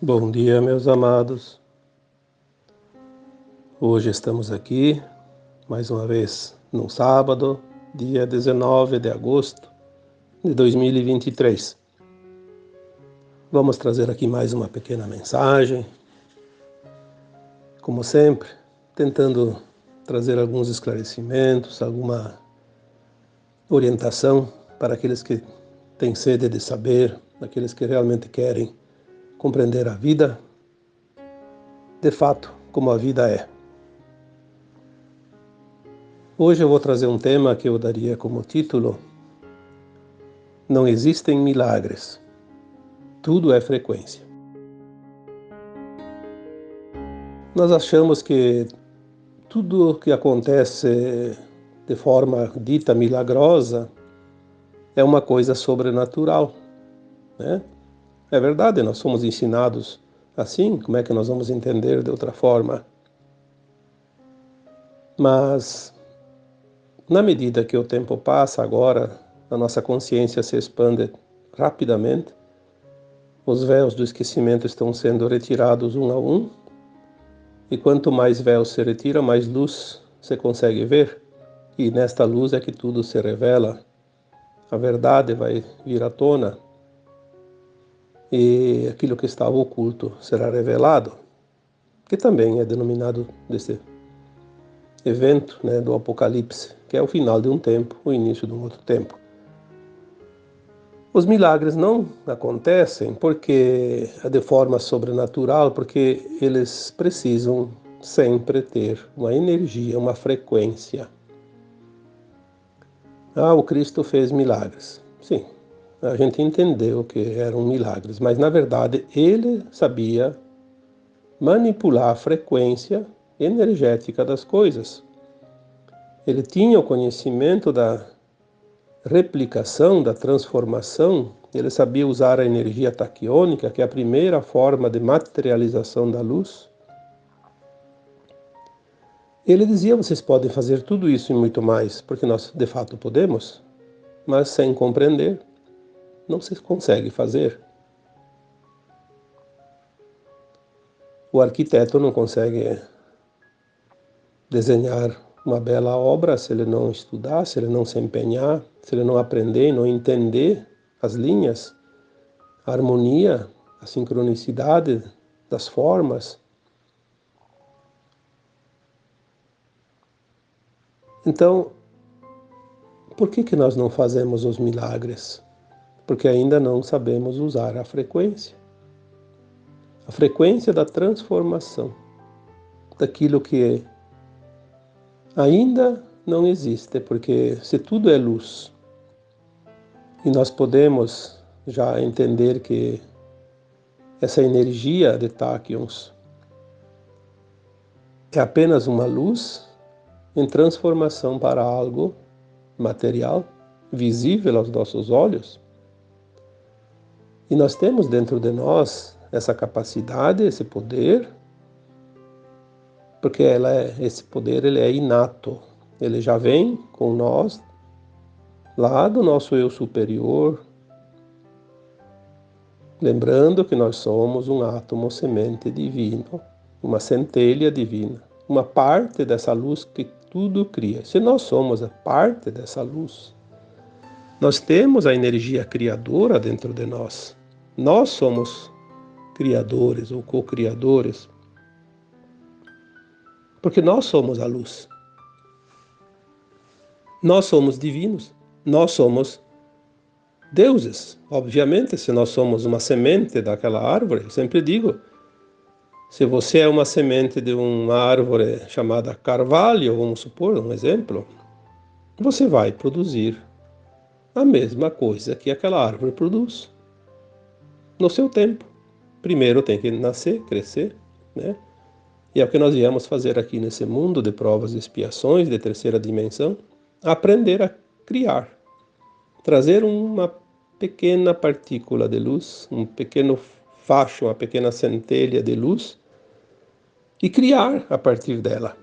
Bom dia, meus amados. Hoje estamos aqui, mais uma vez, no sábado, dia 19 de agosto de 2023. Vamos trazer aqui mais uma pequena mensagem, como sempre, tentando trazer alguns esclarecimentos, alguma orientação para aqueles que têm sede de saber, aqueles que realmente querem compreender a vida, de fato, como a vida é. Hoje eu vou trazer um tema que eu daria como título: Não existem milagres, tudo é frequência. Nós achamos que tudo que acontece de forma dita milagrosa é uma coisa sobrenatural, né? É verdade, nós somos ensinados assim, como é que nós vamos entender de outra forma? Mas, na medida que o tempo passa agora, a nossa consciência se expande rapidamente, os véus do esquecimento estão sendo retirados um a um, e quanto mais véus se retira, mais luz você consegue ver, e nesta luz é que tudo se revela, a verdade vai vir à tona, e aquilo que estava oculto será revelado, que também é denominado desse evento, né, do Apocalipse, que é o final de um tempo, o início de um outro tempo. Os milagres não acontecem porque é de forma sobrenatural, porque eles precisam sempre ter uma energia, uma frequência. O Cristo fez milagres. Sim, a gente entendeu que eram milagres, mas na verdade ele sabia manipular a frequência energética das coisas. Ele tinha o conhecimento da replicação, da transformação. Ele sabia usar a energia taquiônica, que é a primeira forma de materialização da luz. Ele dizia: vocês podem fazer tudo isso e muito mais, porque nós de fato podemos, mas sem compreender, não se consegue fazer. O arquiteto não consegue desenhar uma bela obra se ele não estudar, se ele não se empenhar, se ele não aprender, não entender as linhas, a harmonia, a sincronicidade das formas. Então, por que nós não fazemos os milagres? Porque ainda não sabemos usar a frequência da transformação, daquilo que ainda não existe, porque se tudo é luz, e nós podemos já entender que essa energia de táquions é apenas uma luz em transformação para algo material, visível aos nossos olhos. E nós temos dentro de nós essa capacidade, esse poder, porque esse poder ele é inato, ele já vem com nós, lá do nosso eu superior, lembrando que nós somos um átomo semente divino, uma centelha divina, uma parte dessa luz que tudo cria. Se nós somos a parte dessa luz, nós temos a energia criadora dentro de nós. Nós somos criadores ou co-criadores, porque nós somos a luz. Nós somos divinos, nós somos deuses. Obviamente, se nós somos uma semente daquela árvore, eu sempre digo, se você é uma semente de uma árvore chamada carvalho, vamos supor, um exemplo, você vai produzir a mesma coisa que aquela árvore produz, no seu tempo. Primeiro tem que nascer, crescer, né? E é o que nós viemos fazer aqui nesse mundo de provas e expiações de terceira dimensão, aprender a criar, trazer uma pequena partícula de luz, um pequeno facho, uma pequena centelha de luz e criar a partir dela.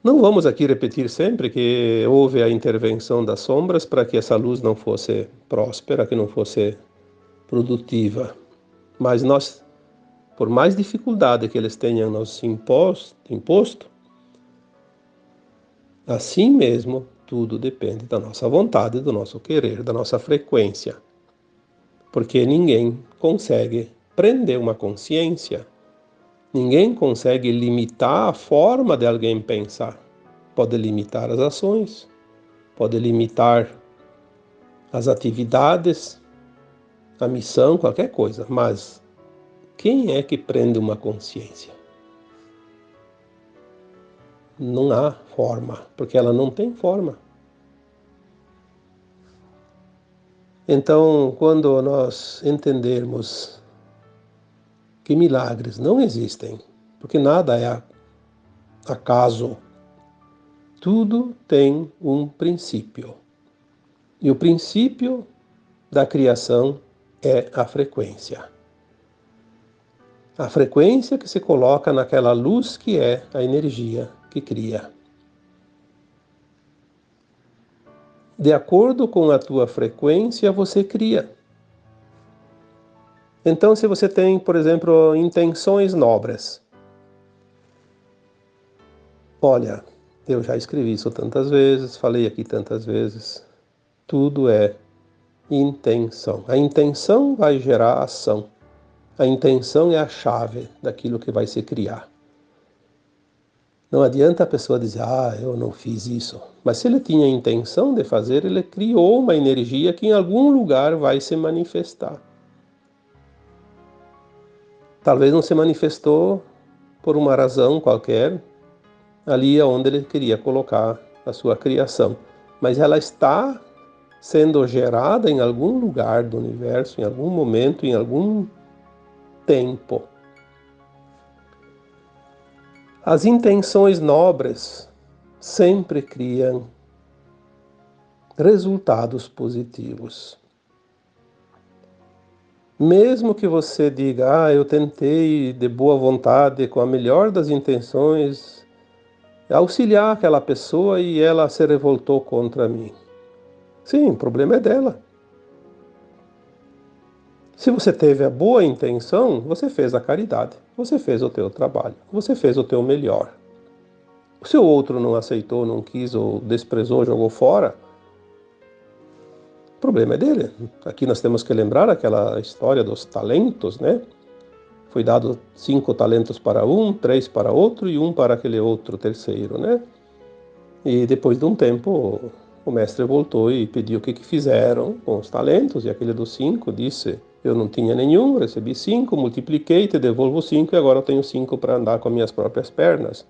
Não vamos aqui repetir sempre que houve a intervenção das sombras para que essa luz não fosse próspera, que não fosse produtiva. Mas nós, por mais dificuldade que eles tenham nos imposto, assim mesmo, tudo depende da nossa vontade, do nosso querer, da nossa frequência. Porque ninguém consegue prender uma consciência, ninguém consegue limitar a forma de alguém pensar. Pode limitar as ações, pode limitar as atividades, a missão, qualquer coisa, mas quem é que prende uma consciência? Não há forma, porque ela não tem forma. Então, quando nós entendermos que milagres não existem, porque nada é acaso, tudo tem um princípio. E o princípio da criação é a frequência. A frequência que se coloca naquela luz que é a energia que cria. De acordo com a tua frequência, você cria. Então, se você tem, por exemplo, intenções nobres, olha, eu já escrevi isso tantas vezes, falei aqui tantas vezes, tudo é intenção. A intenção vai gerar ação. A intenção é a chave daquilo que vai se criar. Não adianta a pessoa dizer, eu não fiz isso. Mas se ele tinha a intenção de fazer, ele criou uma energia que em algum lugar vai se manifestar. Talvez não se manifestou por uma razão qualquer, ali onde ele queria colocar a sua criação. Mas ela está sendo gerada em algum lugar do universo, em algum momento, em algum tempo. As intenções nobres sempre criam resultados positivos. Mesmo que você diga, eu tentei de boa vontade, com a melhor das intenções, auxiliar aquela pessoa e ela se revoltou contra mim. Sim, o problema é dela. Se você teve a boa intenção, você fez a caridade, você fez o teu trabalho, você fez o teu melhor. Se o outro não aceitou, não quis ou desprezou, jogou fora, o problema é dele. Aqui nós temos que lembrar aquela história dos talentos, né? Foi dado 5 talentos para um, 3 para outro e 1 para aquele outro terceiro, né? E depois de um tempo, o mestre voltou e pediu o que fizeram com os talentos, e aquele dos 5 disse, eu não tinha nenhum, recebi 5, multipliquei, te devolvo 5 e agora eu tenho 5 para andar com as minhas próprias pernas.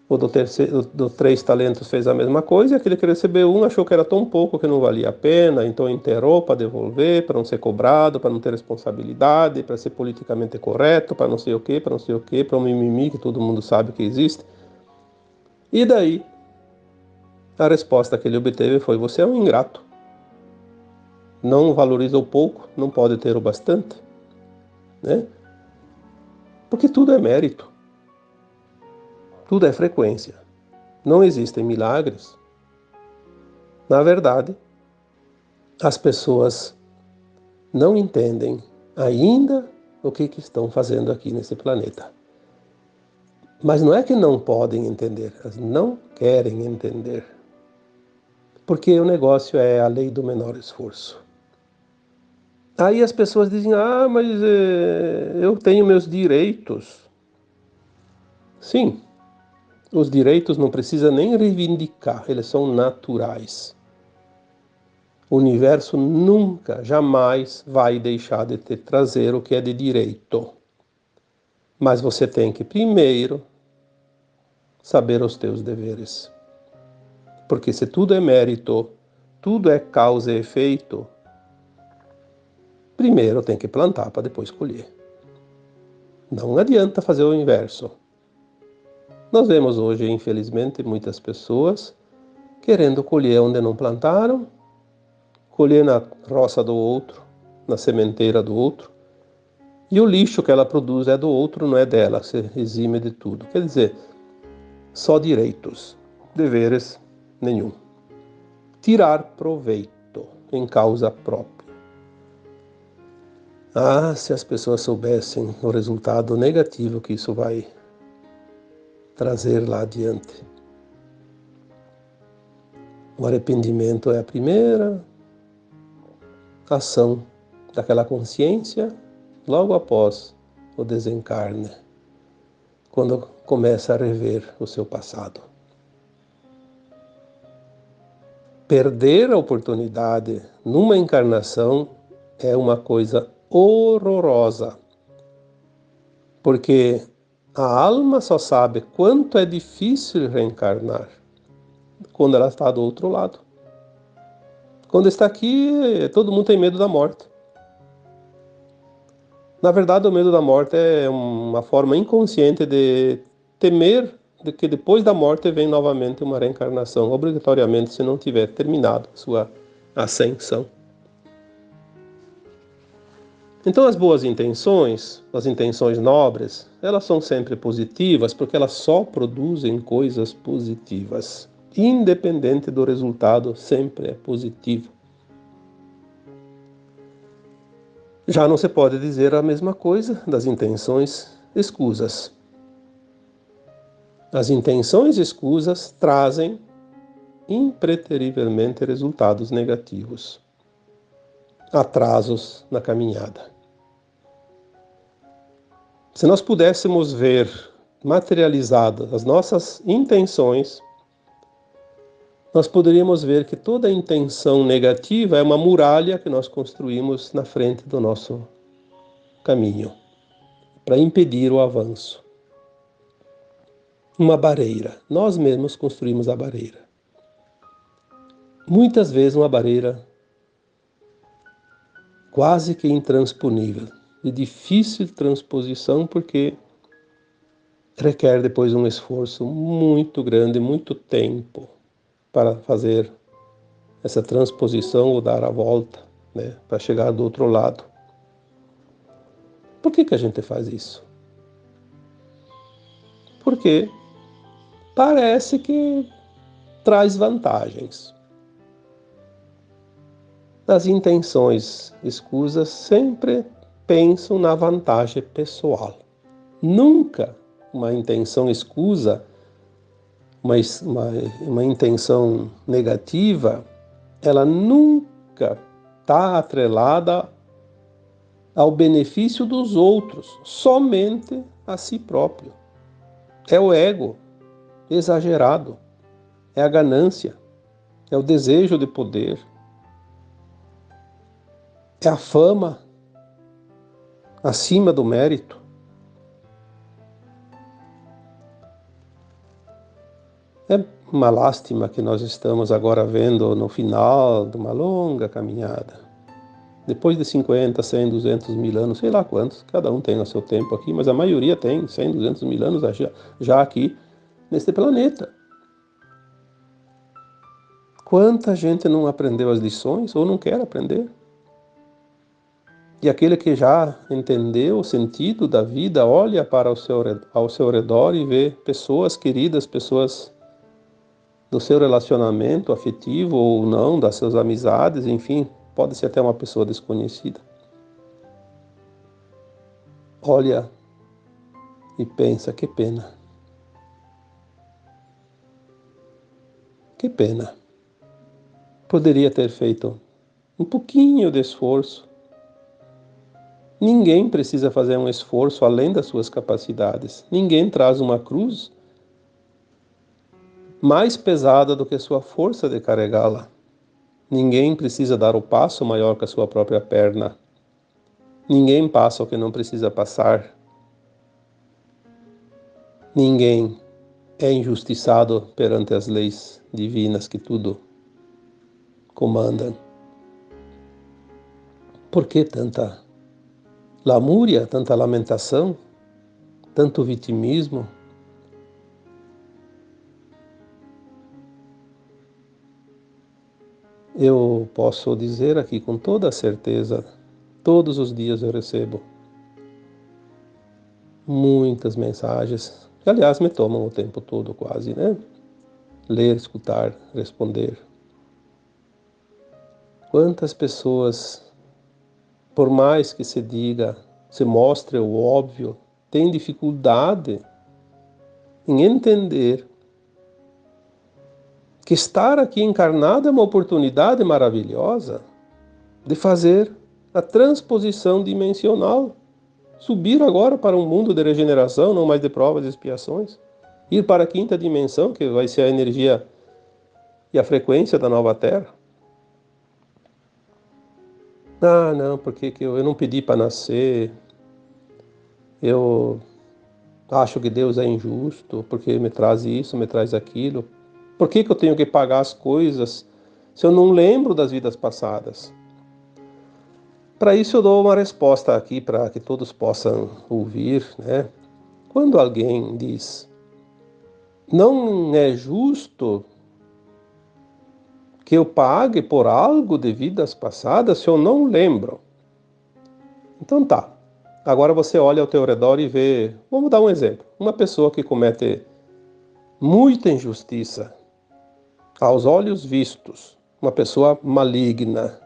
O do 3 talentos fez a mesma coisa, e aquele que recebeu 1 achou que era tão pouco que não valia a pena, então enterrou para devolver, para não ser cobrado, para não ter responsabilidade, para ser politicamente correto, para não sei o quê, para não sei o quê, para um mimimi que todo mundo sabe que existe. E daí, a resposta que ele obteve foi, você é um ingrato. Não valoriza o pouco, não pode ter o bastante, né? Porque tudo é mérito, tudo é frequência. Não existem milagres. Na verdade, as pessoas não entendem ainda o que estão fazendo aqui nesse planeta. Mas não é que não podem entender, elas não querem entender. Porque o negócio é a lei do menor esforço. Aí as pessoas dizem, mas eu tenho meus direitos. Sim, os direitos não precisa nem reivindicar, eles são naturais. O universo nunca, jamais vai deixar de te trazer o que é de direito. Mas você tem que primeiro saber os teus deveres. Porque se tudo é mérito, tudo é causa e efeito, primeiro tem que plantar para depois colher. Não adianta fazer o inverso. Nós vemos hoje, infelizmente, muitas pessoas querendo colher onde não plantaram, colher na roça do outro, na sementeira do outro, e o lixo que ela produz é do outro, não é dela, se exime de tudo. Quer dizer, só direitos, deveres nenhum. Tirar proveito em causa própria. Ah, se as pessoas soubessem o resultado negativo que isso vai trazer lá adiante. O arrependimento é a primeira ação daquela consciência logo após o desencarne, quando começa a rever o seu passado. Perder a oportunidade numa encarnação é uma coisa horrorosa, porque a alma só sabe quanto é difícil reencarnar quando ela está do outro lado. Quando está aqui, todo mundo tem medo da morte. Na verdade, o medo da morte é uma forma inconsciente de temer de que depois da morte vem novamente uma reencarnação, obrigatoriamente, se não tiver terminado sua ascensão. Então, as boas intenções, as intenções nobres, elas são sempre positivas porque elas só produzem coisas positivas. Independente do resultado, sempre é positivo. Já não se pode dizer a mesma coisa das intenções escusas. As intenções escusas trazem impreterivelmente resultados negativos, atrasos na caminhada. Se nós pudéssemos ver materializadas as nossas intenções, nós poderíamos ver que toda intenção negativa é uma muralha que nós construímos na frente do nosso caminho, para impedir o avanço. Uma barreira. Nós mesmos construímos a barreira. Muitas vezes uma barreira quase que intransponível, de difícil transposição, porque requer depois um esforço muito grande, muito tempo para fazer essa transposição ou dar a volta, né, para chegar do outro lado. Por que a gente faz isso? Porque parece que traz vantagens. As intenções escusas sempre pensam na vantagem pessoal. Nunca uma intenção escusa, uma intenção negativa, ela nunca está atrelada ao benefício dos outros, somente a si próprio. É o ego exagerado, é a ganância, é o desejo de poder, é a fama acima do mérito. É uma lástima que nós estamos agora vendo no final de uma longa caminhada. Depois de 50, 100, 200 mil anos, sei lá quantos, cada um tem o seu tempo aqui, mas a maioria tem 100, 200 mil anos já aqui neste planeta. Quanta gente não aprendeu as lições ou não quer aprender? E aquele que já entendeu o sentido da vida, olha para ao seu redor e vê pessoas queridas, pessoas do seu relacionamento afetivo ou não, das suas amizades, enfim, pode ser até uma pessoa desconhecida. Olha e pensa, que pena. Que pena. Poderia ter feito um pouquinho de esforço. Ninguém precisa fazer um esforço além das suas capacidades. Ninguém traz uma cruz mais pesada do que sua força de carregá-la. Ninguém precisa dar o passo maior que a sua própria perna. Ninguém passa o que não precisa passar. Ninguém é injustiçado perante as leis divinas que tudo comandam. Por que tanta lamúria, tanta lamentação, tanto vitimismo? Eu posso dizer aqui com toda certeza, todos os dias eu recebo muitas mensagens, que aliás me tomam o tempo todo quase, né? Ler, escutar, responder. Quantas pessoas por mais que se diga, se mostre o óbvio, tem dificuldade em entender que estar aqui encarnado é uma oportunidade maravilhosa de fazer a transposição dimensional, subir agora para um mundo de regeneração, não mais de provas e expiações, ir para a quinta dimensão, que vai ser a energia e a frequência da nova Terra. Ah, não, porque eu não pedi para nascer, eu acho que Deus é injusto, porque me traz isso, me traz aquilo. Por que eu tenho que pagar as coisas se eu não lembro das vidas passadas? Para isso eu dou uma resposta aqui para que todos possam ouvir, né? Quando alguém diz, não é justo que eu pague por algo de vidas passadas se eu não lembro. Então tá. Agora você olha ao teu redor e vê, vamos dar um exemplo, uma pessoa que comete muita injustiça aos olhos vistos, uma pessoa maligna,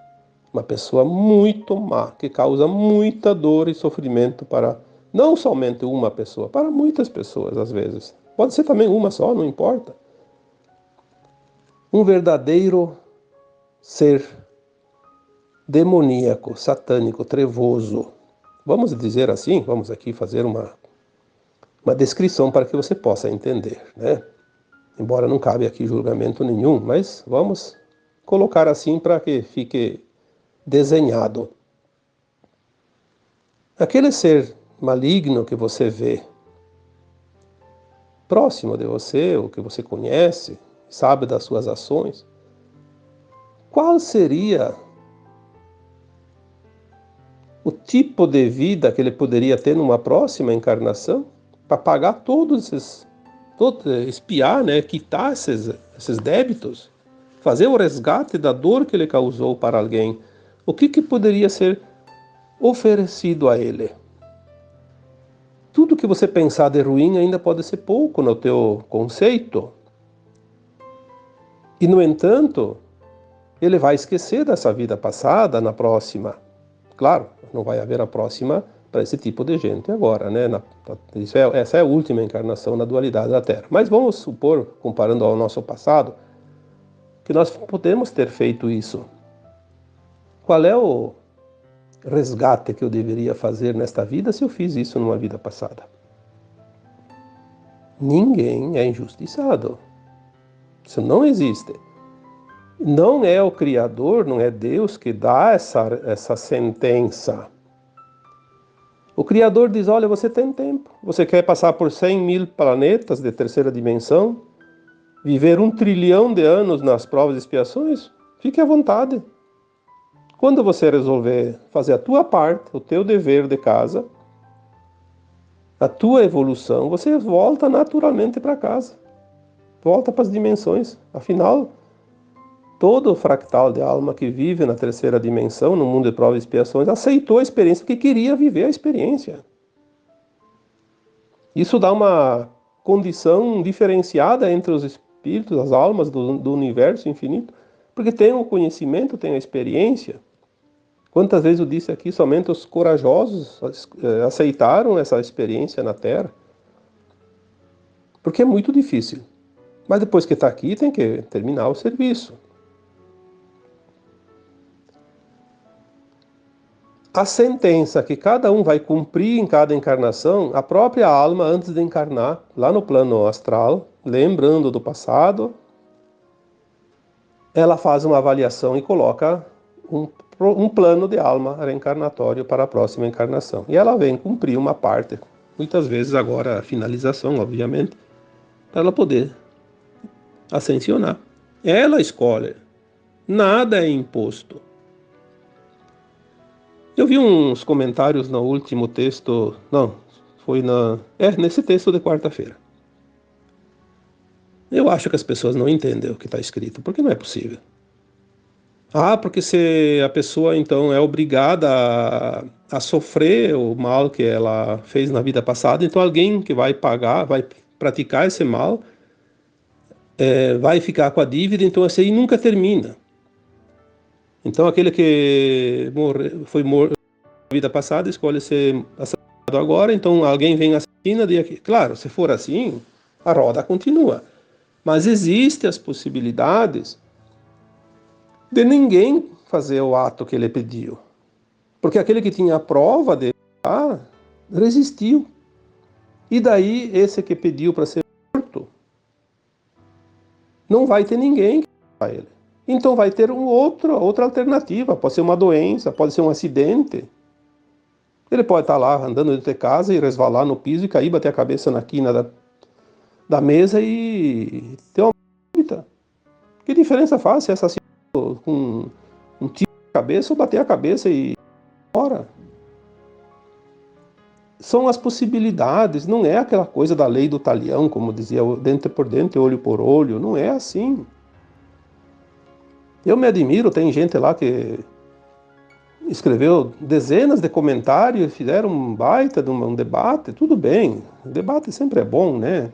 uma pessoa muito má, que causa muita dor e sofrimento para não somente uma pessoa, para muitas pessoas às vezes. Pode ser também uma só, não importa. Um verdadeiro ser demoníaco, satânico, trevoso. Vamos dizer assim, vamos aqui fazer uma descrição para que você possa entender, né? Embora não cabe aqui julgamento nenhum, mas vamos colocar assim para que fique desenhado. Aquele ser maligno que você vê próximo de você, ou que você conhece, sabe das suas ações, qual seria o tipo de vida que ele poderia ter numa próxima encarnação para pagar espiar, né, quitar esses débitos, fazer o resgate da dor que ele causou para alguém? O que poderia ser oferecido a ele? Tudo que você pensar de ruim ainda pode ser pouco no teu conceito. E, no entanto, ele vai esquecer dessa vida passada na próxima. Claro, não vai haver a próxima para esse tipo de gente agora, né? Essa é a última encarnação na dualidade da Terra. Mas vamos supor, comparando ao nosso passado, que nós podemos ter feito isso. Qual é o resgate que eu deveria fazer nesta vida se eu fiz isso numa vida passada? Ninguém é injustiçado. Isso não existe. Não é o Criador, não é Deus que dá essa sentença. O Criador diz, olha, você tem tempo. Você quer passar por 100.000 planetas de terceira dimensão? Viver 1 trilhão de anos nas provas e expiações? Fique à vontade. Quando você resolver fazer a tua parte, o teu dever de casa, a tua evolução, você volta naturalmente para casa. Volta para as dimensões. Afinal, todo fractal de alma que vive na terceira dimensão, no mundo de provas e expiações, aceitou a experiência porque queria viver a experiência. Isso dá uma condição diferenciada entre os espíritos, as almas do universo infinito, porque tem o conhecimento, tem a experiência. Quantas vezes eu disse aqui, somente os corajosos aceitaram essa experiência na Terra, porque é muito difícil. Mas depois que está aqui, tem que terminar o serviço. A sentença que cada um vai cumprir em cada encarnação, a própria alma, antes de encarnar, lá no plano astral, lembrando do passado, ela faz uma avaliação e coloca um plano de alma reencarnatório para a próxima encarnação. E ela vem cumprir uma parte, muitas vezes agora a finalização, obviamente, para ela poder ascensionar. Ela escolhe, nada é imposto. Eu vi uns comentários no último texto, não, foi nesse texto de quarta-feira. Eu acho que as pessoas não entendem o que está escrito, porque não é possível. Ah, porque se a pessoa então é obrigada a sofrer o mal que ela fez na vida passada, então alguém que vai pagar, vai praticar esse mal, vai ficar com a dívida, então esse aí nunca termina. Então aquele que foi morto vida passada, escolhe ser assassinado agora, então alguém vem assassina de aqui. Claro, se for assim, a roda continua. Mas existem as possibilidades de ninguém fazer o ato que ele pediu. Porque aquele que tinha a prova de resistiu. E daí, esse que pediu para ser morto, não vai ter ninguém que matar ele. Então vai ter outra alternativa. Pode ser uma doença, pode ser um acidente. Ele pode estar lá andando dentro de casa e resvalar no piso e cair, bater a cabeça na quina da mesa e ter uma vida. Que diferença faz se assassinar com um tiro na cabeça ou bater a cabeça e ir embora? São as possibilidades, não é aquela coisa da lei do talião, como dizia, dente por dente, olho por olho, não é assim. Eu me admiro, tem gente lá que escreveu dezenas de comentários, fizeram um baita de um debate, tudo bem, o debate sempre é bom, né?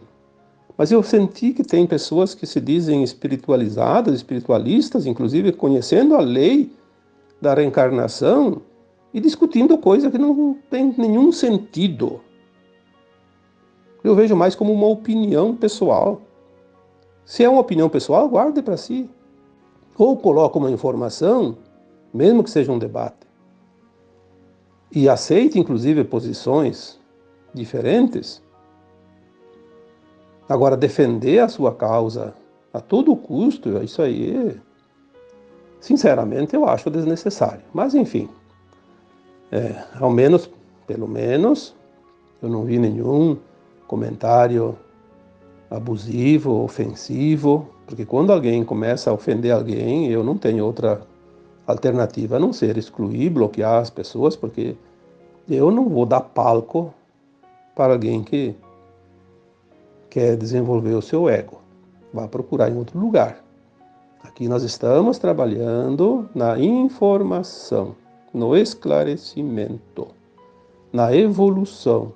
Mas eu senti que tem pessoas que se dizem espiritualizadas, espiritualistas, inclusive conhecendo a lei da reencarnação e discutindo coisa que não tem nenhum sentido. Eu vejo mais como uma opinião pessoal. Se é uma opinião pessoal, guarde para si. Ou coloque uma informação, mesmo que seja um debate. E aceite, inclusive, posições diferentes. Agora, defender a sua causa a todo custo, isso aí, sinceramente, eu acho desnecessário. Mas, enfim, pelo menos, eu não vi nenhum comentário abusivo, ofensivo, porque quando alguém começa a ofender alguém, eu não tenho outra alternativa a não ser excluir, bloquear as pessoas, porque eu não vou dar palco para alguém que quer desenvolver o seu ego. Vá procurar em outro lugar. Aqui nós estamos trabalhando na informação, no esclarecimento, na evolução.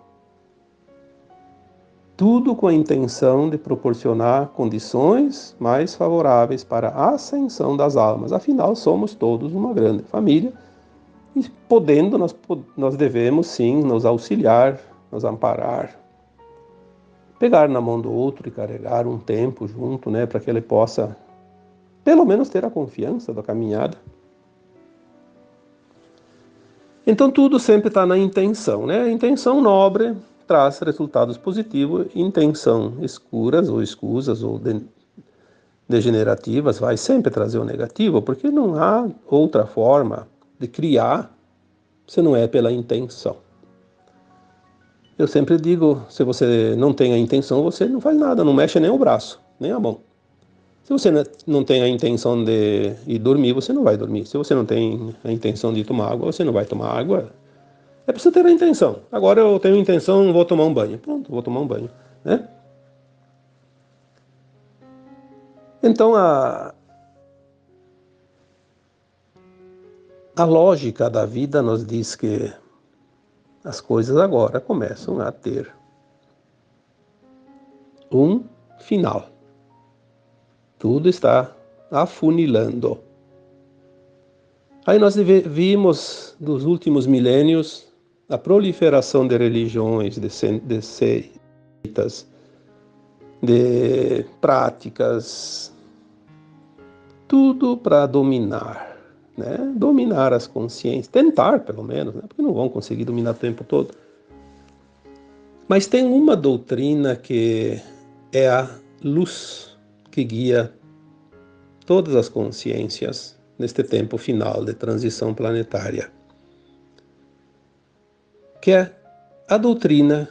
Tudo com a intenção de proporcionar condições mais favoráveis para a ascensão das almas. Afinal, somos todos uma grande família e podendo, nós devemos sim nos auxiliar, nos amparar, pegar na mão do outro e carregar um tempo junto, né, para que ele possa pelo menos ter a confiança da caminhada. Então tudo sempre está na intenção, né? A intenção nobre traz resultados positivos, intenção escuras ou escusas ou degenerativas vai sempre trazer o negativo, porque não há outra forma de criar se não é pela intenção. Eu sempre digo, se você não tem a intenção, você não faz nada, não mexe nem o braço, nem a mão. Se você não tem a intenção de ir dormir, você não vai dormir. Se você não tem a intenção de tomar água, você não vai tomar água. É preciso ter a intenção. Agora eu tenho a intenção, vou tomar um banho. Pronto, vou tomar um banho, né? Então a lógica da vida nos diz que as coisas agora começam a ter um final. Tudo está afunilando. Aí nós vimos, dos últimos milênios, a proliferação de religiões, de seitas, de práticas, tudo para dominar, né? Dominar as consciências, tentar pelo menos, né? Porque não vão conseguir dominar o tempo todo. Mas tem uma doutrina que é a luz que guia todas as consciências neste tempo final de transição planetária, que é a doutrina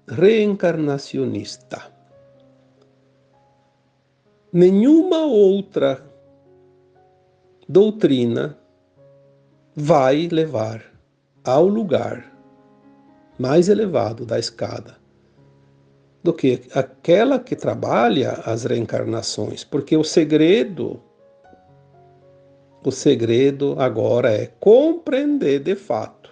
reencarnacionista. Nenhuma outra doutrina vai levar ao lugar mais elevado da escada do que aquela que trabalha as reencarnações, porque o segredo agora é compreender de fato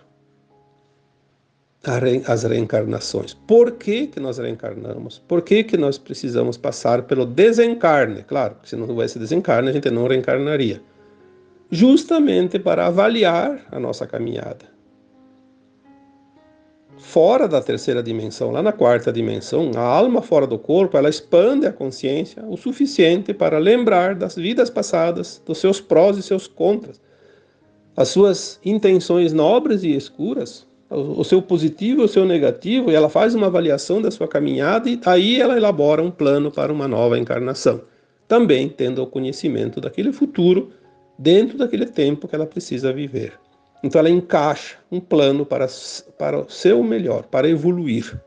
as reencarnações. Por que que nós reencarnamos? Por que que nós precisamos passar pelo desencarne? Claro, se não houvesse desencarne, a gente não reencarnaria. Justamente para avaliar a nossa caminhada. fora da terceira dimensão, lá na quarta dimensão, a alma fora do corpo, ela expande a consciência o suficiente para lembrar das vidas passadas, dos seus prós e seus contras, as suas intenções nobres e escuras, o seu positivo e o seu negativo, e ela faz uma avaliação da sua caminhada e aí ela elabora um plano para uma nova encarnação, também tendo o conhecimento daquele futuro dentro daquele tempo que ela precisa viver. Então ela encaixa um plano para o seu melhor, para evoluir.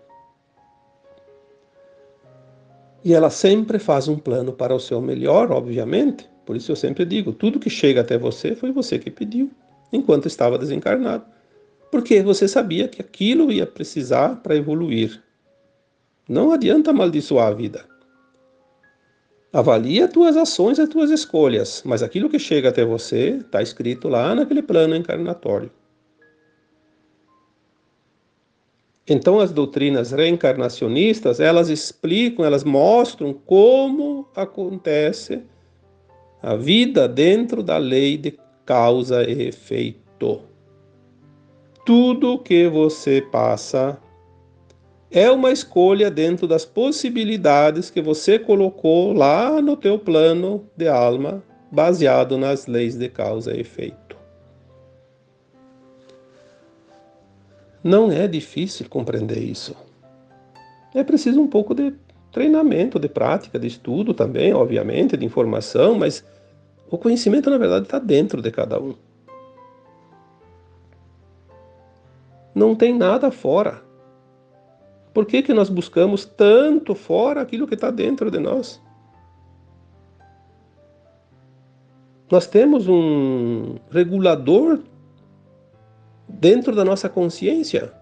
E ela sempre faz um plano para o seu melhor, obviamente. Por isso eu sempre digo, tudo que chega até você foi você que pediu, enquanto estava desencarnado. Porque você sabia que aquilo ia precisar para evoluir. Não adianta amaldiçoar a vida. Avalie as tuas ações e as tuas escolhas, mas aquilo que chega até você está escrito lá naquele plano encarnatório. Então as doutrinas reencarnacionistas, elas explicam, elas mostram como acontece a vida dentro da lei de causa e efeito. Tudo que você passa é uma escolha dentro das possibilidades que você colocou lá no teu plano de alma, baseado nas leis de causa e efeito. Não é difícil compreender isso. É preciso um pouco de treinamento, de prática, de estudo também, obviamente, de informação, mas o conhecimento, na verdade, está dentro de cada um. Não tem nada fora. Por que nós buscamos tanto fora aquilo que está dentro de nós? Nós temos um regulador dentro da nossa consciência,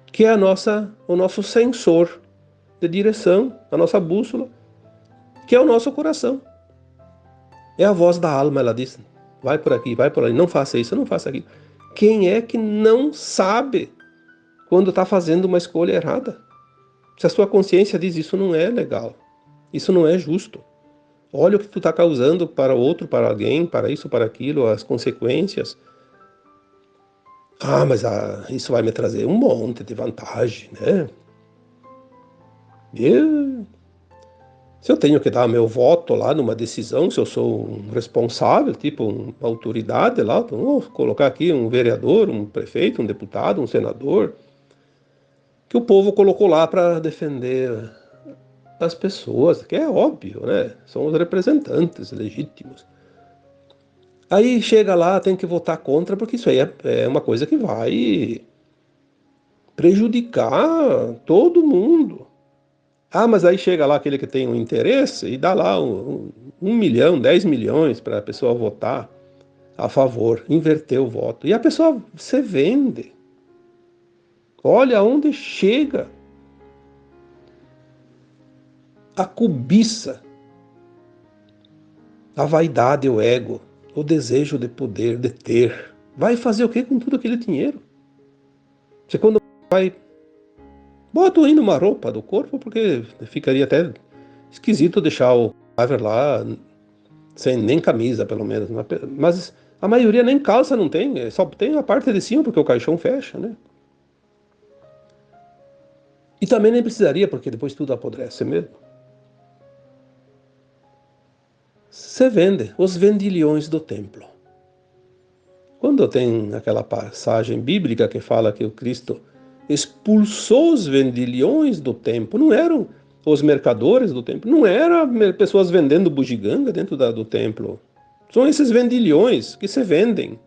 que é o nosso sensor de direção, a nossa bússola, que é o nosso coração. É a voz da alma, ela diz, vai por aqui, vai por ali, não faça isso, não faça aquilo. Quem é que não sabe quando está fazendo uma escolha errada? Se a sua consciência diz, isso não é legal, isso não é justo. Olha o que tu está causando para outro, para alguém, para isso, para aquilo, as consequências. Ah, mas isso vai me trazer um monte de vantagem, né? Se eu tenho que dar meu voto lá numa decisão, se eu sou um responsável, tipo uma autoridade lá, então vou colocar aqui um vereador, um prefeito, um deputado, um senador, que o povo colocou lá para defender as pessoas, que é óbvio, né? São os representantes legítimos. Aí chega lá, tem que votar contra, porque isso aí é uma coisa que vai prejudicar todo mundo. Ah, mas aí chega lá aquele que tem um interesse e dá lá 1 milhão, 10 milhões para a pessoa votar a favor, inverter o voto. E a pessoa se vende. Olha aonde chega a cobiça, a vaidade, o ego, o desejo de poder, de ter. Vai fazer o que com todo aquele dinheiro? Você quando vai... Bota ainda uma roupa do corpo, porque ficaria até esquisito deixar o cadáver lá sem nem camisa, pelo menos. Mas a maioria nem calça não tem, só tem a parte de cima, porque o caixão fecha, né? E também nem precisaria, porque depois tudo apodrece mesmo. Você vende os vendilhões do templo. Quando tem aquela passagem bíblica que fala que o Cristo expulsou os vendilhões do templo, não eram os mercadores do templo, não eram pessoas vendendo bugiganga dentro do templo. São esses vendilhões que se vendem.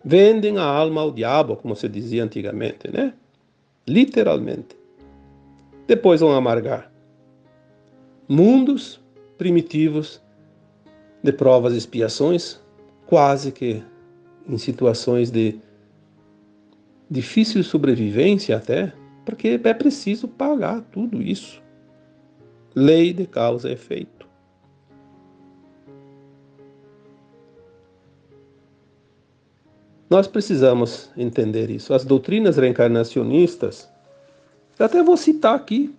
Vendem a alma ao diabo, como se dizia antigamente, né? Literalmente. Depois vão amargar mundos primitivos de provas e expiações, quase que em situações de difícil sobrevivência até, porque é preciso pagar tudo isso. Lei de causa e efeito. Nós precisamos entender isso. As doutrinas reencarnacionistas, eu até vou citar aqui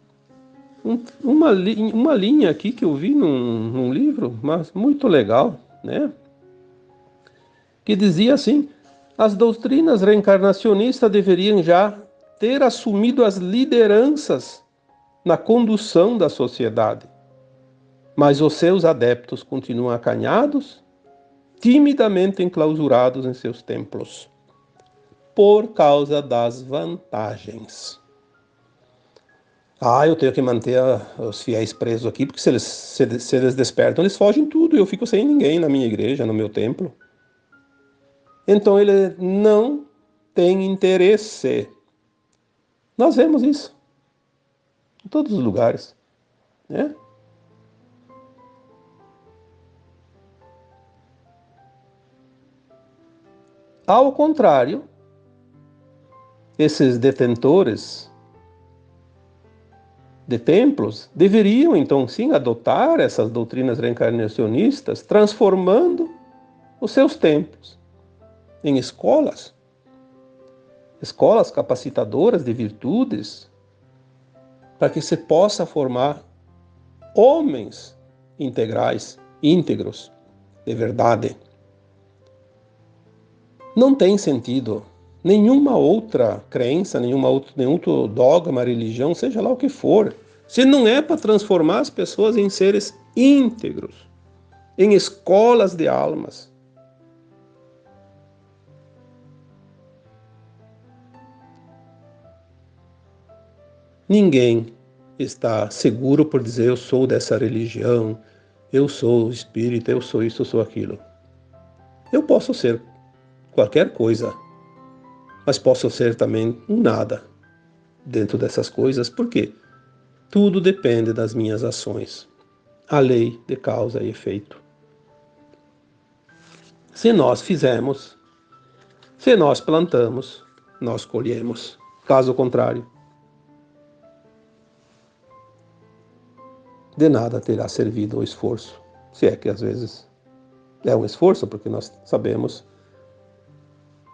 uma linha aqui que eu vi num livro, mas muito legal, né? Que dizia assim, As doutrinas reencarnacionistas deveriam já ter assumido as lideranças na condução da sociedade, mas os seus adeptos continuam acanhados, timidamente enclausurados em seus templos, por causa das vantagens. Eu tenho que manter os fiéis presos aqui, porque se eles despertam, eles fogem tudo, e eu fico sem ninguém na minha igreja, no meu templo. Então ele não tem interesse. Nós vemos isso em todos os lugares, né? Ao contrário, esses detentores de templos deveriam, então, sim, adotar essas doutrinas reencarnacionistas, transformando os seus templos em escolas capacitadoras de virtudes, para que se possa formar homens integrais, íntegros, de verdade. Não tem sentido nenhuma outra crença, nenhum outro dogma, religião, seja lá o que for, se não é para transformar as pessoas em seres íntegros, em escolas de almas. Ninguém está seguro por dizer eu sou dessa religião, eu sou espírita, eu sou isso, eu sou aquilo. Eu posso ser qualquer coisa, mas posso ser também um nada dentro dessas coisas, porque tudo depende das minhas ações. A lei de causa e efeito. Se nós fizermos, se nós plantamos, nós colhemos. Caso contrário, de nada terá servido o esforço. Se é que às vezes é um esforço, porque nós sabemos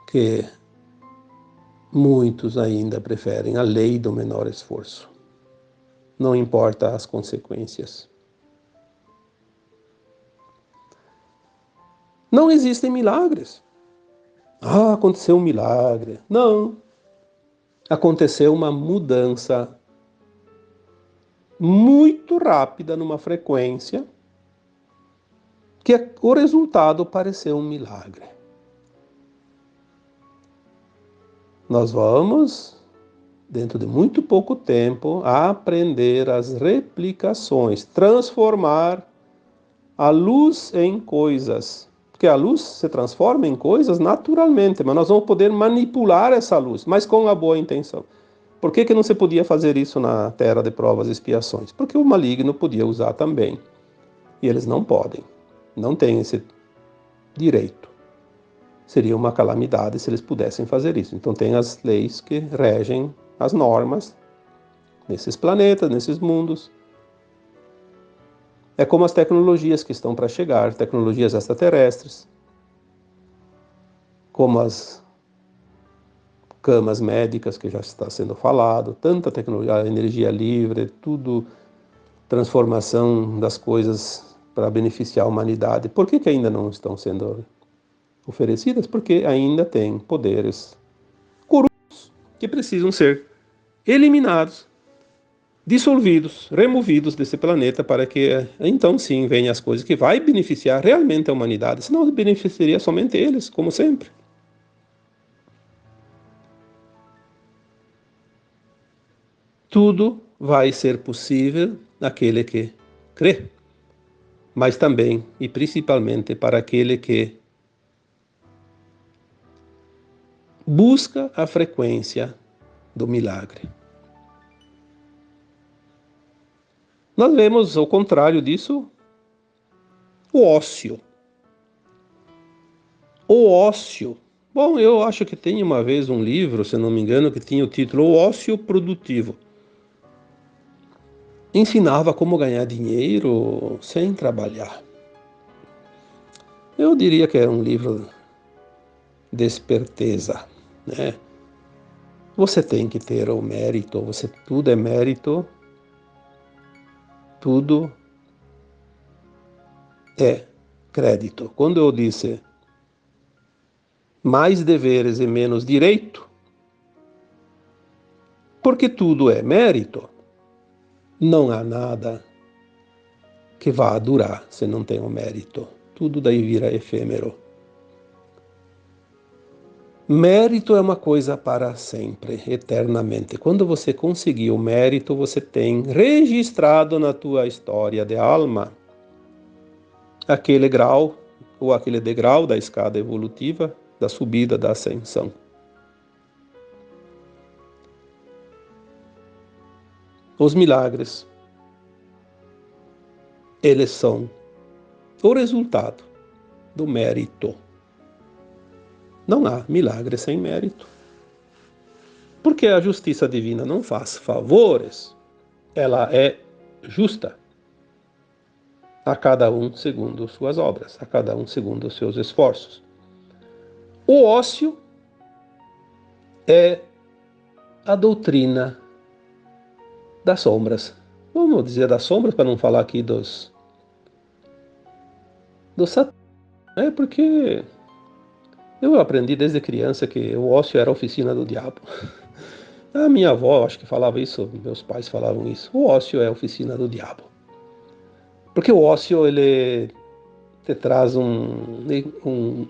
que muitos ainda preferem a lei do menor esforço. Não importa as consequências. Não existem milagres. Aconteceu um milagre. Não. Aconteceu uma mudança muito rápida numa frequência que o resultado pareceu um milagre. Nós vamos, dentro de muito pouco tempo, aprender as replicações, transformar a luz em coisas. Porque a luz se transforma em coisas naturalmente, mas nós vamos poder manipular essa luz, mas com a boa intenção. Por que não se podia fazer isso na terra de provas e expiações? Porque o maligno podia usar também. E eles não podem, não têm esse direito. Seria uma calamidade se eles pudessem fazer isso. Então tem as leis que regem as normas nesses planetas, nesses mundos. É como as tecnologias que estão para chegar, tecnologias extraterrestres, como as camas médicas que já está sendo falado, tanta tecnologia, a energia livre, tudo, transformação das coisas para beneficiar a humanidade. Por que ainda não estão sendo oferecidas? Porque ainda tem poderes corruptos que precisam ser eliminados, dissolvidos, removidos desse planeta para que então sim venham as coisas que vai beneficiar realmente a humanidade, senão beneficiaria somente eles, como sempre. Tudo vai ser possível naquele que crê, mas também e principalmente para aquele que busca a frequência do milagre. Nós vemos, ao contrário disso, o ócio. O ócio. Bom, eu acho que tem uma vez um livro, se não me engano, que tinha o título O Ócio Produtivo. Ensinava como ganhar dinheiro sem trabalhar. Eu diria que era um livro de esperteza, né? Você tem que ter o mérito, tudo é mérito, tudo é crédito. Quando eu disse mais deveres e menos direito, porque tudo é mérito. Não há nada que vá durar se não tem o mérito. Tudo daí vira efêmero. Mérito é uma coisa para sempre, eternamente. Quando você conseguir o mérito, você tem registrado na tua história de alma aquele grau ou aquele degrau da escada evolutiva, da subida, da ascensão. Os milagres, eles são o resultado do mérito. Não há milagre sem mérito. Porque a justiça divina não faz favores, ela é justa. A cada um segundo suas obras, a cada um segundo os seus esforços. O ócio é a doutrina das sombras. Vamos dizer das sombras, para não falar aqui dos satã. É porque eu aprendi desde criança que o ócio era a oficina do diabo. A minha avó, acho que falava isso, meus pais falavam isso. O ócio é a oficina do diabo. Porque o ócio, ele te traz um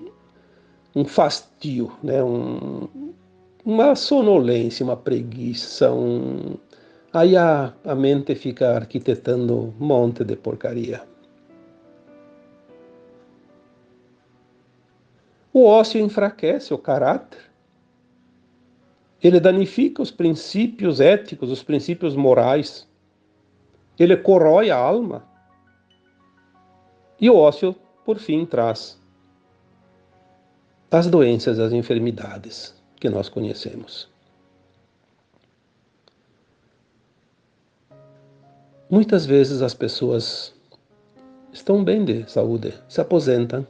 fastio, né? Uma sonolência, uma preguiça. Aí a mente fica arquitetando um monte de porcaria. O ócio enfraquece o caráter. Ele danifica os princípios éticos, os princípios morais. Ele corrói a alma. E o ócio, por fim, traz as doenças, as enfermidades que nós conhecemos. Muitas vezes as pessoas estão bem de saúde, se aposentam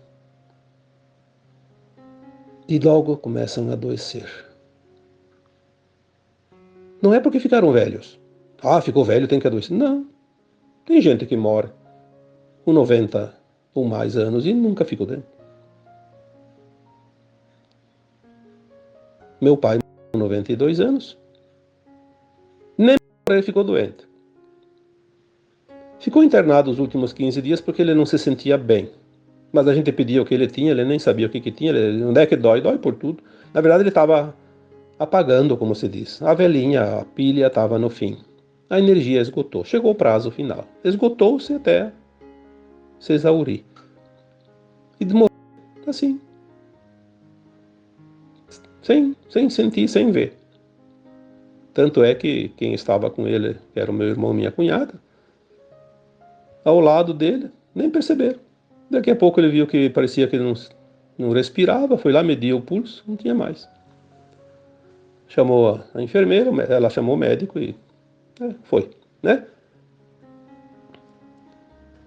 e logo começam a adoecer. Não é porque ficaram velhos. Ah, ficou velho, tem que adoecer. Não. Tem gente que morre com 90 ou mais anos e nunca ficou doente. Meu pai com 92 anos, nem ele ficou doente. Ficou internado os últimos 15 dias porque ele não se sentia bem. Mas a gente pedia o que ele tinha, ele nem sabia o que tinha. Onde é que dói? Dói por tudo. Na verdade, ele estava apagando, como se diz. A velhinha, a pilha estava no fim. A energia esgotou. Chegou o prazo final. Esgotou-se até se exaurir. E morreu assim. Sem sentir, sem ver. Tanto é que quem estava com ele, que era o meu irmão e minha cunhada, ao lado dele, nem perceberam. Daqui a pouco ele viu que parecia que ele não respirava, foi lá, mediu o pulso, não tinha mais. Chamou a enfermeira, ela chamou o médico e foi, né?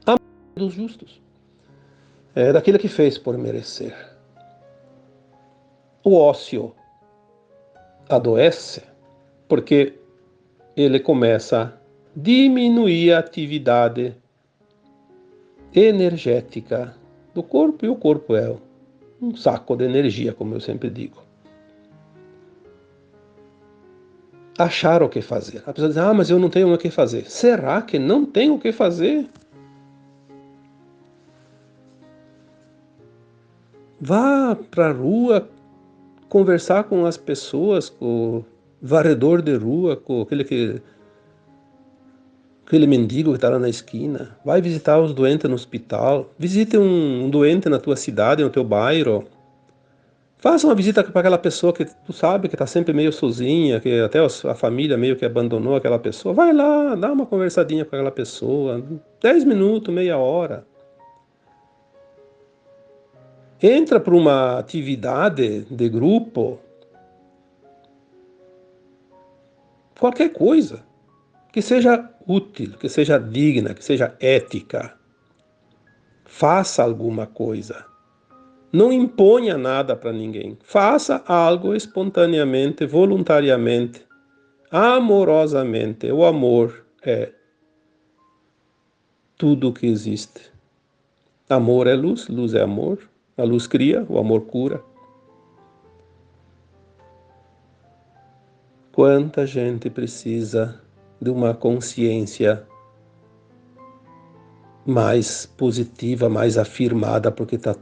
A morte dos justos é daquele que fez por merecer. O ócio adoece porque ele começa a diminuir a atividade energética do corpo, e o corpo é um saco de energia, como eu sempre digo. Achar o que fazer. A pessoa diz, mas eu não tenho o que fazer. Será que não tem o que fazer? Vá para a rua conversar com as pessoas, com o varredor de rua, com aquele mendigo que está lá na esquina. Vai visitar os doentes no hospital. Visite um doente na tua cidade, no teu bairro. Faça uma visita para aquela pessoa que tu sabe que está sempre meio sozinha, que até a família meio que abandonou aquela pessoa. Vai lá, dá uma conversadinha com aquela pessoa. 10 minutos, meia hora. Entra para uma atividade de grupo, qualquer coisa, que seja útil, que seja digna, que seja ética. Faça alguma coisa. Não imponha nada para ninguém. Faça algo espontaneamente, voluntariamente, amorosamente. O amor é tudo o que existe. Amor é luz, luz é amor. A luz cria, o amor cura. Quanta gente precisa de uma consciência mais positiva, mais afirmada, porque está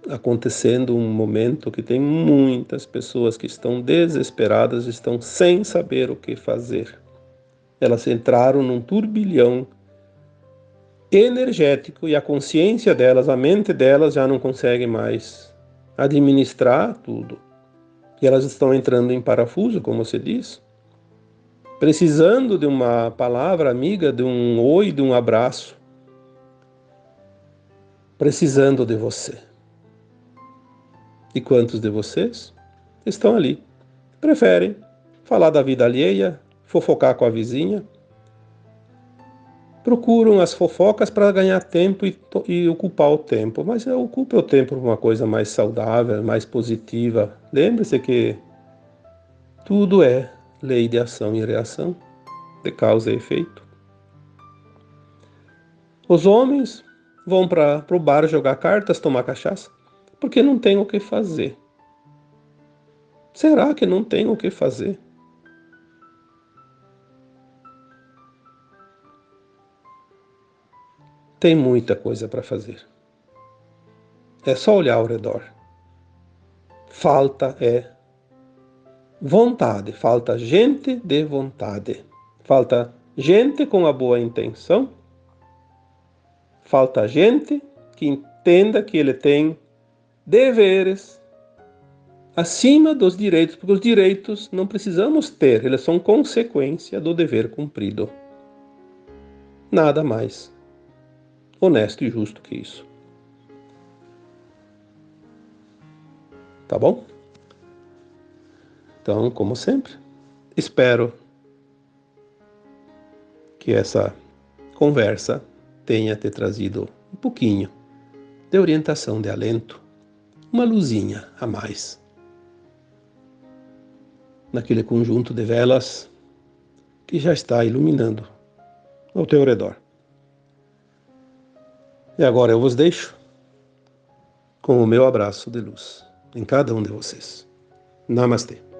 acontecendo um momento que tem muitas pessoas que estão desesperadas, estão sem saber o que fazer. Elas entraram num turbilhão energético e a consciência delas, a mente delas já não consegue mais administrar tudo. E elas estão entrando em parafuso, como você diz, precisando de uma palavra amiga, de um oi, de um abraço, precisando de você. E quantos de vocês estão ali? Preferem falar da vida alheia, fofocar com a vizinha, procuram as fofocas para ganhar tempo e ocupar o tempo, mas ocupe o tempo por uma coisa mais saudável, mais positiva. Lembre-se que tudo é lei de ação e reação, de causa e efeito. Os homens vão para o bar jogar cartas, tomar cachaça, porque não tem o que fazer. Será que não tem o que fazer? Tem muita coisa para fazer. É só olhar ao redor. Falta vontade, falta gente de vontade. Falta gente com a boa intenção. Falta gente que entenda que ele tem deveres acima dos direitos, porque os direitos não precisamos ter, eles são consequência do dever cumprido. Nada mais honesto e justo que isso. Tá bom? Então, como sempre, espero que essa conversa tenha te trazido um pouquinho de orientação, de alento, uma luzinha a mais naquele conjunto de velas que já está iluminando ao teu redor. E agora eu vos deixo com o meu abraço de luz em cada um de vocês. Namastê.